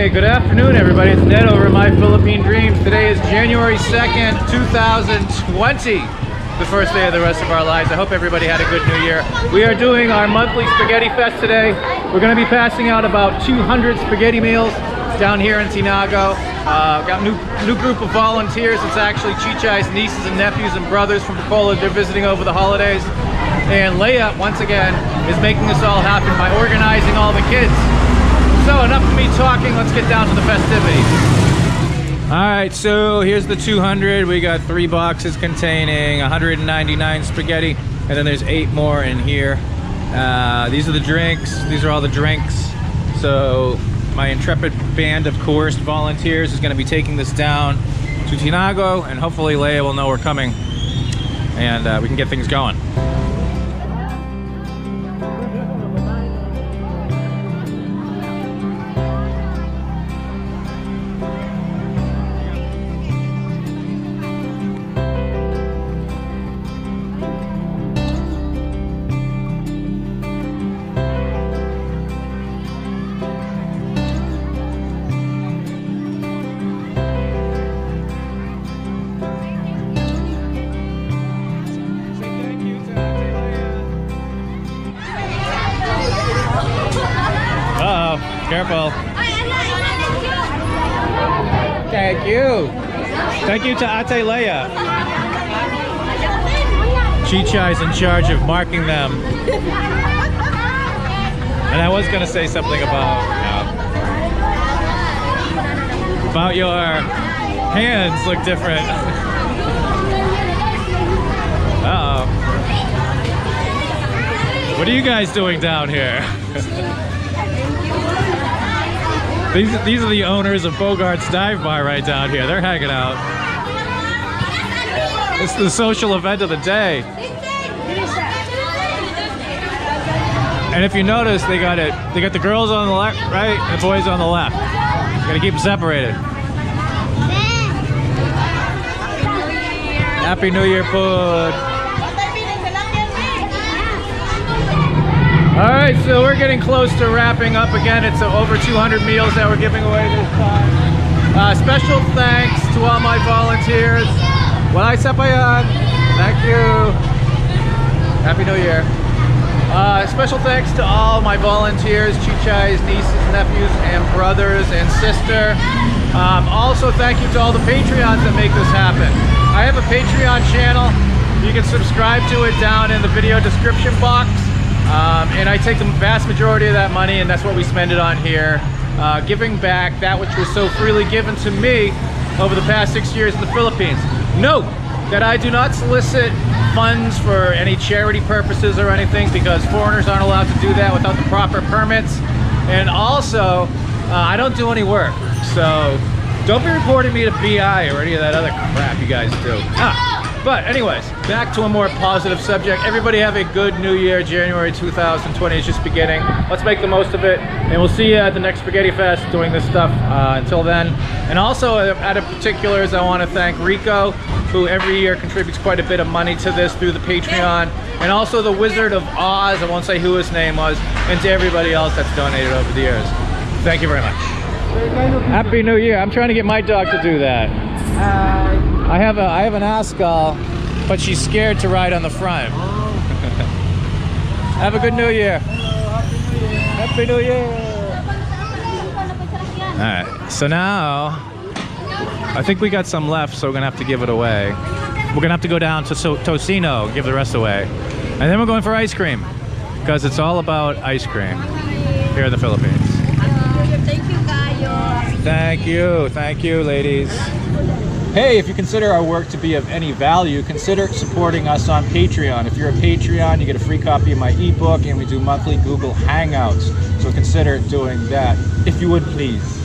Hey, good afternoon everybody. It's Ned over at My Philippine Dreams. Today is January 2nd, 2020. The first day of the rest of our lives. I hope everybody had a good new year. We are doing our monthly Spaghettifest today. We're going to be passing out about 200 spaghetti meals down here in Tinago. Got a new group of volunteers. It's actually Chichai's nieces and nephews and brothers from Bacolod. They're visiting over the holidays. And Leia, once again, is making this all happen by organizing all the kids. So enough of me talking, let's get down to the festivities. All right, so here's the 200. We got 3 boxes containing 199 spaghetti, and then there's 8 more in here. These are the drinks. These are all the drinks. So my intrepid band of coerced volunteers is gonna be taking this down to Tinago, and hopefully Leia will know we're coming, and we can get things going. Careful. Thank you. Thank you to Ate Leia. Chichai's in charge of marking them. And I was gonna say something about your hands look different. Uh-oh. What are you guys doing down here? These are the owners of Bogart's Dive Bar right down here. They're hanging out. It's the social event of the day. And if you notice, they got the girls on the left, right, and the boys on the left. Gotta keep them separated. Happy New Year, Pud. All right, so we're getting close to wrapping up again. It's over 200 meals that we're giving away this time. Special thanks to all my volunteers. Walay sapayan. Thank you. Happy New Year. Special thanks to all my volunteers, Chichai's nieces, nephews, and brothers and sister. Also, thank you to all the Patreons that make this happen. I have a Patreon channel. You can subscribe to it down in the video description box. And I take the vast majority of that money, and that's what we spend it on here, giving back that which was so freely given to me over the past 6 years in the Philippines. Note that I do not solicit funds for any charity purposes or anything, because foreigners aren't allowed to do that without the proper permits. And also, I don't do any work, so don't be reporting me to BI or any of that other crap you guys do. But anyways, back to a more positive subject. Everybody have a good new year. January 2020 is just beginning. Let's make the most of it. And we'll see you at the next Spaghettifest doing this stuff until then. And also, out of particulars, I want to thank Rico, who every year contributes quite a bit of money to this through the Patreon. And also the Wizard of Oz, I won't say who his name was, and to everybody else that's donated over the years. Thank you very much. Happy New Year. I'm trying to get my dog to do that. I have an Ascal, but she's scared to ride on the front. Have a good New Year. Happy New Year. All right, so now I think we got some left, so we're gonna have to give it away. We're gonna have to go down to Tocino, give the rest away, and then we're going for ice cream, because it's all about ice cream here in the Philippines. Thank you, ladies. Hey, if you consider our work to be of any value, consider supporting us on Patreon. If you're a Patreon, you get a free copy of my ebook, and we do monthly Google Hangouts. So consider doing that, if you would please.